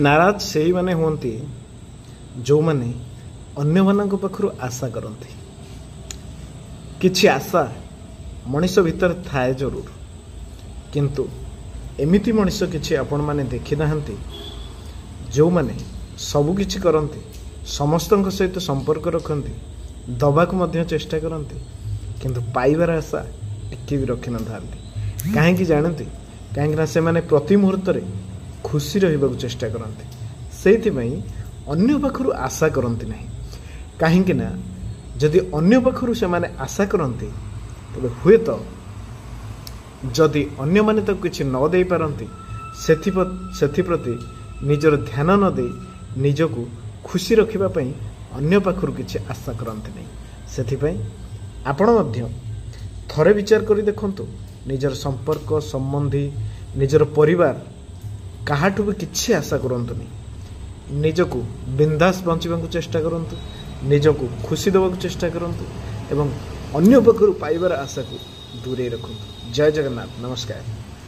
नाराज से ही माने होती जो माने अन्य मानक पाखरु आशा करती। किछि आशा मनीष भीतर थाए जरूर, किंतु एमिति मनीष किछि आपण माने देखि नाहंती जो माने सबु किछि करंती, समस्तक सहित संपर्क रखती, दबाक मध्य चेष्टा करती, किंतु पाइबार आशा टिके भी रखि न थांती। काहेकि जानती, कहीं से माने प्रति मुहूर्त रे खुशी रहिबाकु चेष्टा करती, सेइथिपई अन्य पाखरु आशा करती नहीं। कहीं ना जदि अन्य पाखरु से माने आशा करती तबे हुए तो जदि अन्य माने तो किछि न दे पारंती, सेथि प्रति निजर ध्यान न दे निजको खुशी रखिबा पई अन्य पाखरु किछि आशा करंती नहीं। सेथिपई आपण मध्य थरे विचार करी देखंतु, निजर संपर्क संबंधी निजर परिवार काहाठु भी किछि आशा करंतुनी। निजको बिंदास बंचिबाकु चेष्टा करंतु, निजको खुशी देवाकु चेष्टा करंतु एवं अन्य पाखरु पाइबार आशा को दूरे रखंतु। जय जगन्नाथ। नमस्कार।